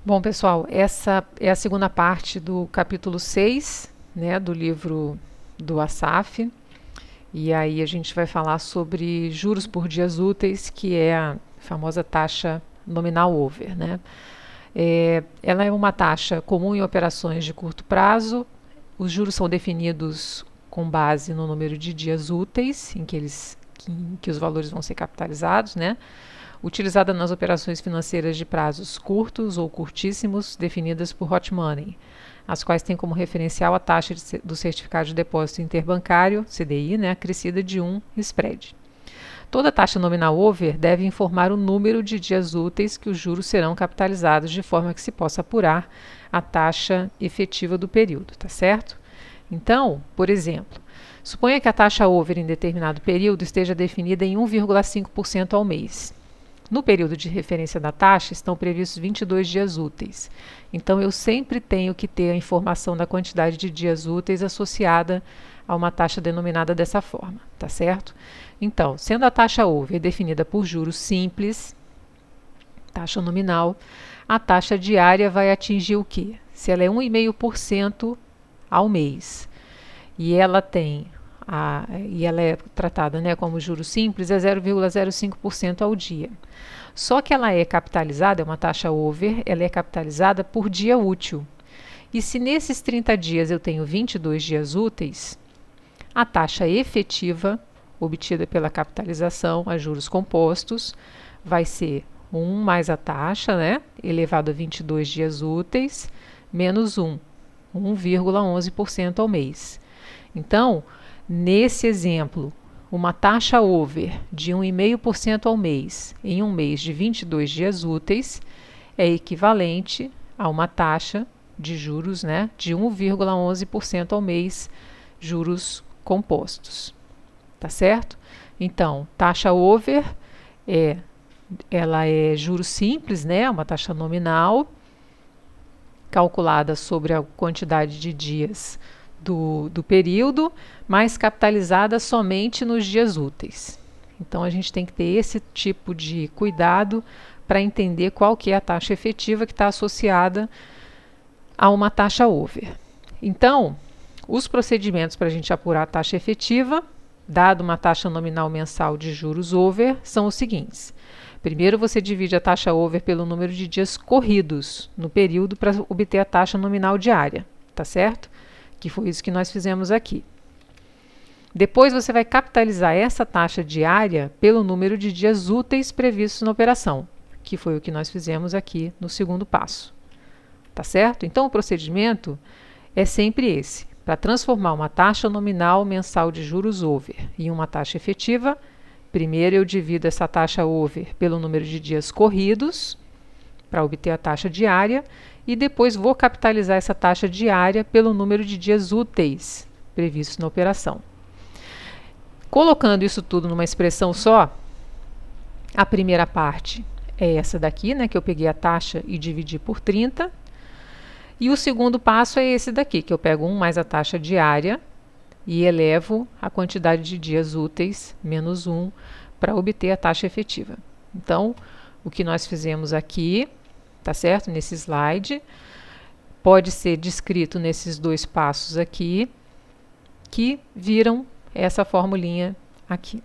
Bom, pessoal, essa é a segunda parte do capítulo 6, né, do livro do Asaf. E aí a gente vai falar sobre juros por dias úteis, que é a famosa taxa nominal over, né? Ela é uma taxa comum em operações de curto prazo. Os juros são definidos com base no número de dias úteis em que os valores vão ser capitalizados, né? Utilizada nas operações financeiras de prazos curtos ou curtíssimos, definidas por hot money, as quais têm como referencial a taxa do certificado de depósito interbancário, CDI, né, acrescida de 1 spread. Toda taxa nominal over deve informar o número de dias úteis que os juros serão capitalizados de forma que se possa apurar a taxa efetiva do período, tá certo? Então, por exemplo, suponha que a taxa over em determinado período esteja definida em 1,5% ao mês. No período de referência da taxa estão previstos 22 dias úteis. Então, eu sempre tenho que ter a informação da quantidade de dias úteis associada a uma taxa denominada dessa forma, tá certo? Então, sendo a taxa over definida por juros simples, taxa nominal, a taxa diária vai atingir o quê? Se ela é 1,5% ao mês e ela é tratada, né, como juros simples, é 0,05% ao dia. Só que ela é capitalizada, é uma taxa over, ela é capitalizada por dia útil. E se nesses 30 dias eu tenho 22 dias úteis, a taxa efetiva obtida pela capitalização a juros compostos vai ser 1 mais a taxa, né, elevado a 22 dias úteis, menos 1,11% ao mês. Então, nesse exemplo, uma taxa over de 1,5% ao mês em um mês de 22 dias úteis é equivalente a uma taxa de juros, né, de 1,11% ao mês, juros compostos. Tá certo? Então, taxa over ela é juros simples, né, uma taxa nominal calculada sobre a quantidade de dias do período, mas capitalizada somente nos dias úteis. Então, a gente tem que ter esse tipo de cuidado para entender qual que é a taxa efetiva que está associada a uma taxa over. Então, os procedimentos para a gente apurar a taxa efetiva, dado uma taxa nominal mensal de juros over, são os seguintes. Primeiro, você divide a taxa over pelo número de dias corridos no período para obter a taxa nominal diária, tá certo? Que foi isso que nós fizemos aqui. Depois você vai capitalizar essa taxa diária pelo número de dias úteis previstos na operação, que foi o que nós fizemos aqui no segundo passo. Tá certo? Então o procedimento é sempre esse. Para transformar uma taxa nominal mensal de juros over em uma taxa efetiva, primeiro eu divido essa taxa over pelo número de dias corridos para obter a taxa diária e depois vou capitalizar essa taxa diária pelo número de dias úteis previstos na operação. Colocando isso tudo numa expressão só, a primeira parte é essa daqui, né, que eu peguei a taxa e dividi por 30. E o segundo passo é esse daqui, que eu pego 1 mais a taxa diária e elevo a quantidade de dias úteis menos 1 para obter a taxa efetiva. Então, o que nós fizemos aqui, tá certo? Nesse slide, pode ser descrito nesses dois passos aqui, que viram essa formulinha aqui.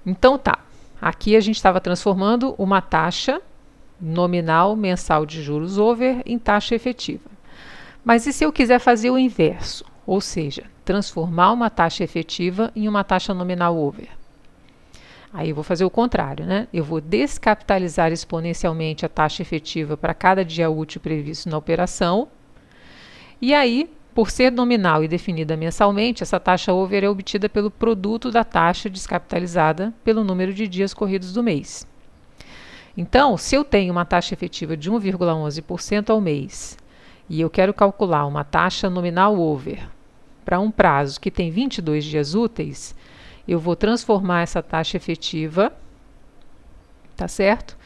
Então tá, aqui a gente estava transformando uma taxa nominal mensal de juros over em taxa efetiva. Mas e se eu quiser fazer o inverso? Ou seja, transformar uma taxa efetiva em uma taxa nominal over. Aí eu vou fazer o contrário, né? Eu vou descapitalizar exponencialmente a taxa efetiva para cada dia útil previsto na operação. E aí, por ser nominal e definida mensalmente, essa taxa over é obtida pelo produto da taxa descapitalizada pelo número de dias corridos do mês. Então, se eu tenho uma taxa efetiva de 1,11% ao mês e eu quero calcular uma taxa nominal over para um prazo que tem 22 dias úteis, eu vou transformar essa taxa efetiva, tá certo?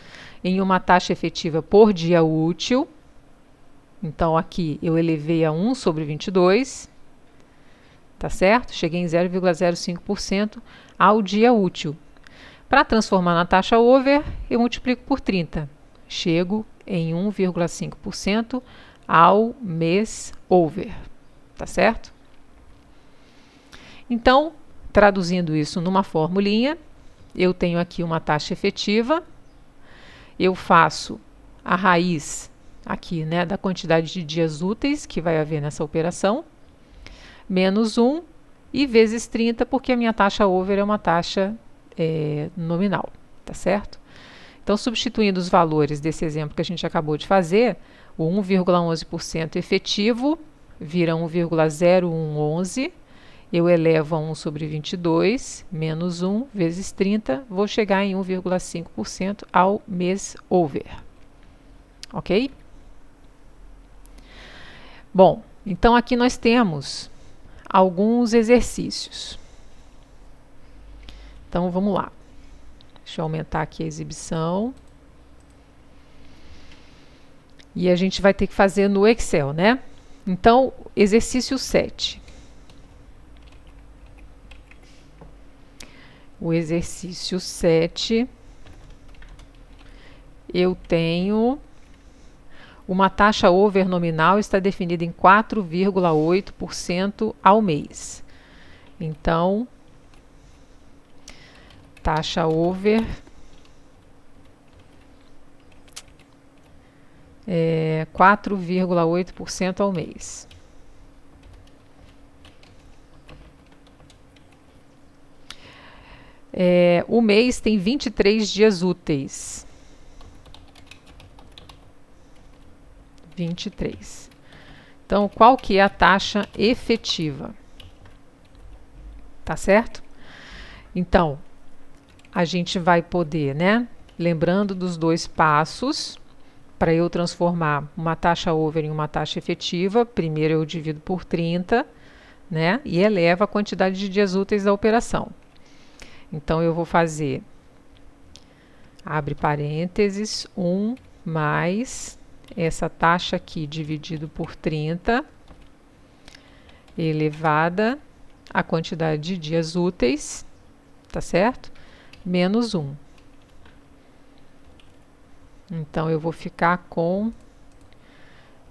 Em uma taxa efetiva por dia útil. Então, aqui eu elevei a 1 sobre 22, tá certo? Cheguei em 0,05% ao dia útil. Para transformar na taxa over, eu multiplico por 30. chego em 1,5% ao mês over, tá certo? Então, traduzindo isso numa formulinha, eu tenho aqui uma taxa efetiva, eu faço a raiz aqui, né, da quantidade de dias úteis que vai haver nessa operação, menos 1 e vezes 30, porque a minha taxa over é uma taxa nominal, tá certo? Então, substituindo os valores desse exemplo que a gente acabou de fazer, o 1,11% efetivo vira 1,0111, eu elevo a 1 sobre 22, menos 1 vezes 30, vou chegar em 1,5% ao mês over. Ok? Bom, então aqui nós temos alguns exercícios. Então vamos lá. Deixa eu aumentar aqui a exibição. E a gente vai ter que fazer no Excel, né? Então, exercício 7. O exercício 7, eu tenho uma taxa over nominal está definida em 4,8% ao mês. Então, taxa over é 4,8% ao mês. O mês tem 23 dias úteis. 23. Então, qual que é a taxa efetiva? Tá certo? Então, a gente vai poder, né? Lembrando dos dois passos, para eu transformar uma taxa over em uma taxa efetiva, primeiro eu divido por 30, né? E elevo a quantidade de dias úteis da operação. Então, eu vou fazer, abre parênteses, 1 mais essa taxa aqui dividido por 30, elevada a quantidade de dias úteis, tá certo? Menos 1. Então, eu vou ficar com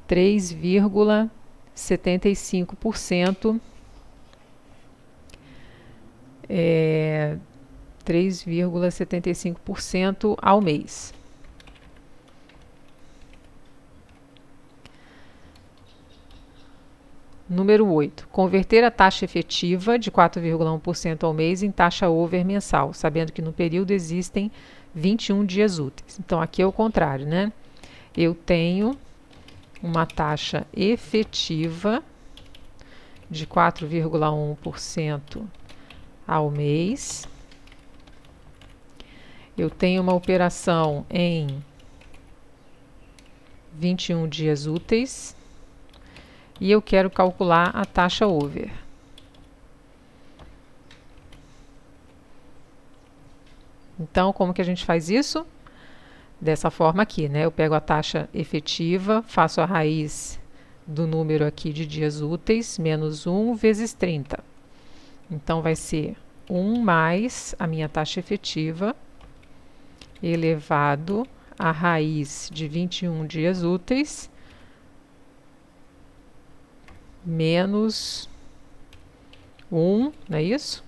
3,75%. 3,75% ao mês. Número 8. Converter a taxa efetiva de 4,1% ao mês em taxa over mensal, sabendo que no período existem 21 dias úteis. Então, aqui é o contrário, né? Eu tenho uma taxa efetiva de 4,1% ao mês. Eu tenho uma operação em 21 dias úteis e eu quero calcular a taxa over. Então, como que a gente faz isso? Dessa forma aqui, né? Eu pego a taxa efetiva, faço a raiz do número aqui de dias úteis, menos 1 vezes 30. Então, vai ser 1 mais a minha taxa efetiva, elevado a raiz de 21 dias úteis, menos 1, não é isso?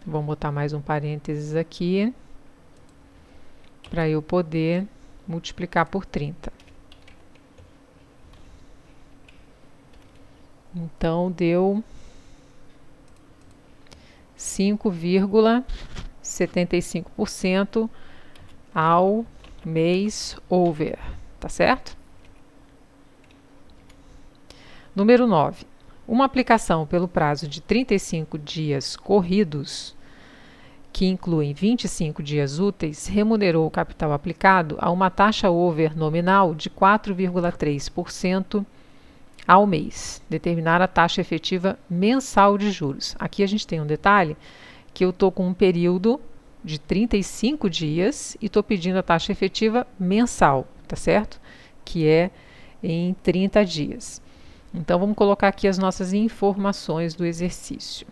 Vamos botar mais um parênteses aqui, para eu poder multiplicar por 30. Então, deu 5,75% ao mês over, tá certo? Número 9. Uma aplicação pelo prazo de 35 dias corridos, que incluem 25 dias úteis, remunerou o capital aplicado a uma taxa over nominal de 4,3% ao mês. Determinar a taxa efetiva mensal de juros. Aqui a gente tem um detalhe, que eu estou com um período de 35 dias e estou pedindo a taxa efetiva mensal, tá certo? Que é em 30 dias. Então, vamos colocar aqui as nossas informações do exercício.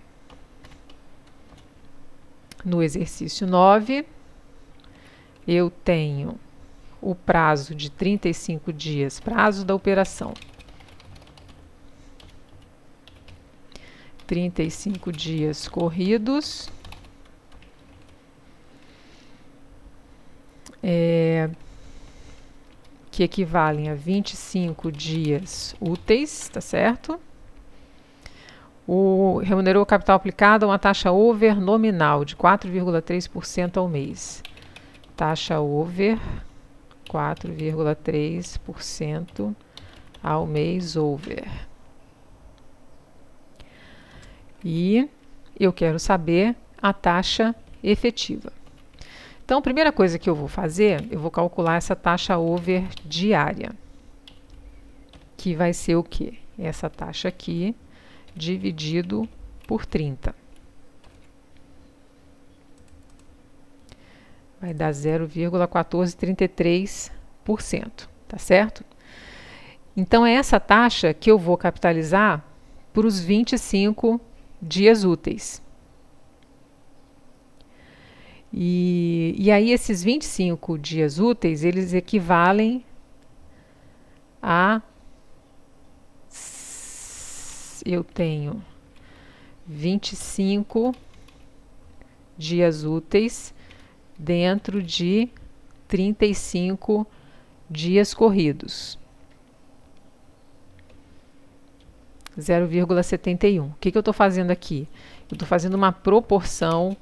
No exercício 9, eu tenho o prazo de 35 dias, prazo da operação. 35 dias corridos. Que equivalem a 25 dias úteis, tá certo? Remunerou o capital aplicado a uma taxa over nominal de 4,3% ao mês. Taxa over 4,3% ao mês over. E eu quero saber a taxa efetiva. Então, a primeira coisa que eu vou fazer, eu vou calcular essa taxa over diária, que vai ser o quê? Essa taxa aqui, dividido por 30. Vai dar 0,1433%, tá certo? Então, é essa taxa que eu vou capitalizar para os 25 dias úteis. E aí esses 25 dias úteis, eles equivalem a... Eu tenho 25 dias úteis dentro de 35 dias corridos. 0,71. O que eu estou fazendo aqui? Eu estou fazendo uma proporção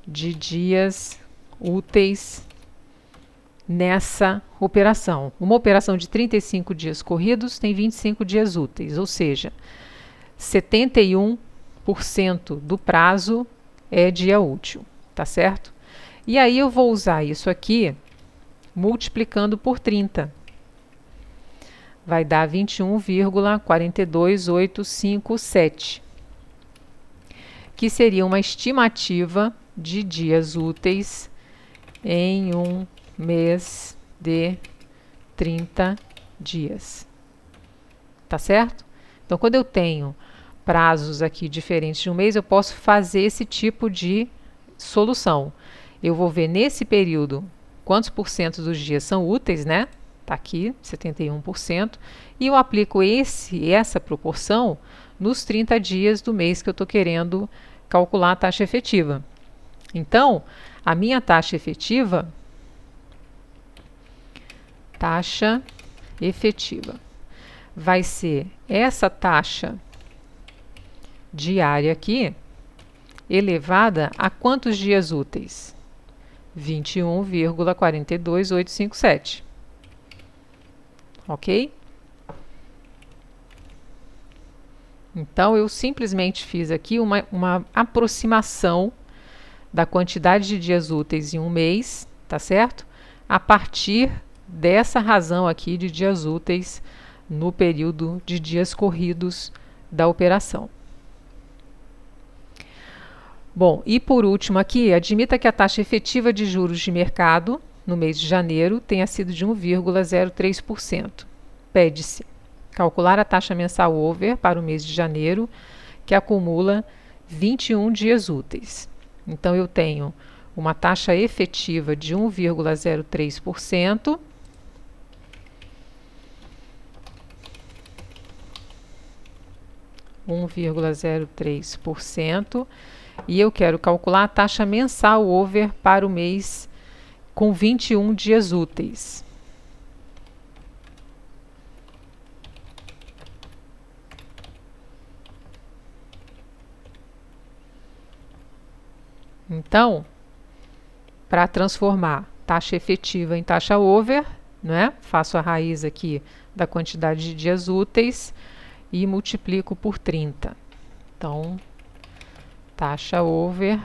de dias úteis nessa operação. Uma operação de 35 dias corridos tem 25 dias úteis, ou seja, 71% do prazo é dia útil, tá certo? E aí eu vou usar isso aqui multiplicando por 30. Vai dar 21,42857, que seria uma estimativa de dias úteis em um mês de 30 dias. Tá certo? Então, quando eu tenho prazos aqui diferentes de um mês, eu posso fazer esse tipo de solução. Eu vou ver nesse período quantos por cento dos dias são úteis, né? Tá aqui, 71%, e eu aplico essa proporção nos 30 dias do mês que eu estou querendo calcular a taxa efetiva. Então, a minha taxa efetiva vai ser essa taxa diária aqui, elevada a quantos dias úteis? 21,42857. Ok? Então, eu simplesmente fiz aqui uma aproximação da quantidade de dias úteis em um mês, tá certo? A partir dessa razão aqui de dias úteis no período de dias corridos da operação. Bom, e por último aqui, admita que a taxa efetiva de juros de mercado no mês de janeiro tenha sido de 1,03%. Pede-se calcular a taxa mensal over para o mês de janeiro, que acumula 21 dias úteis. Então, eu tenho uma taxa efetiva de 1,03%. E eu quero calcular a taxa mensal over para o mês com 21 dias úteis. Então, para transformar taxa efetiva em taxa over, né, faço a raiz aqui da quantidade de dias úteis e multiplico por 30. Então, taxa over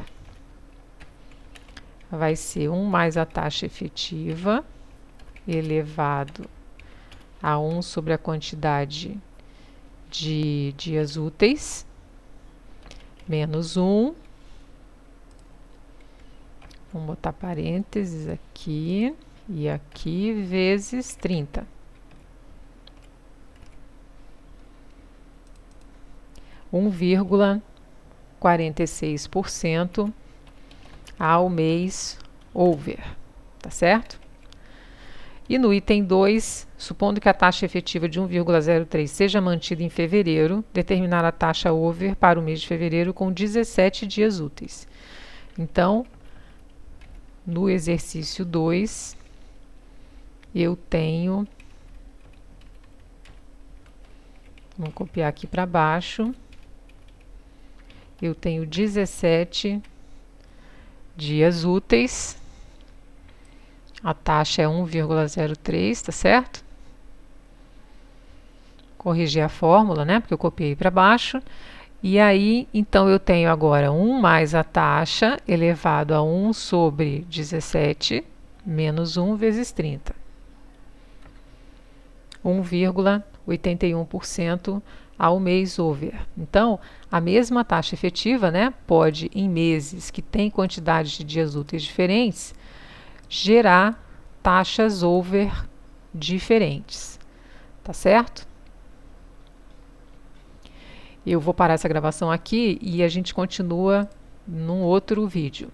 vai ser 1 mais a taxa efetiva elevado a 1 sobre a quantidade de dias úteis, menos 1. Vamos botar parênteses aqui e aqui, vezes 30. Um 1,46% ao mês over. tá certo? E no item 2, supondo que a taxa efetiva de 1,03 seja mantida em fevereiro, determinar a taxa over para o mês de fevereiro com 17 dias úteis. Então, no exercício 2, eu tenho... Vamos copiar aqui para baixo. Eu tenho 17 dias úteis. A taxa é 1,03, tá certo? Corrigir a fórmula, né? Porque eu copiei para baixo. E aí, então, eu tenho agora 1 mais a taxa elevado a 1 sobre 17 menos 1 vezes 30. 1,81% ao mês over. Então, a mesma taxa efetiva, né, pode, em meses que têm quantidades de dias úteis diferentes, gerar taxas over diferentes. Tá certo? Eu vou parar essa gravação aqui e a gente continua num outro vídeo.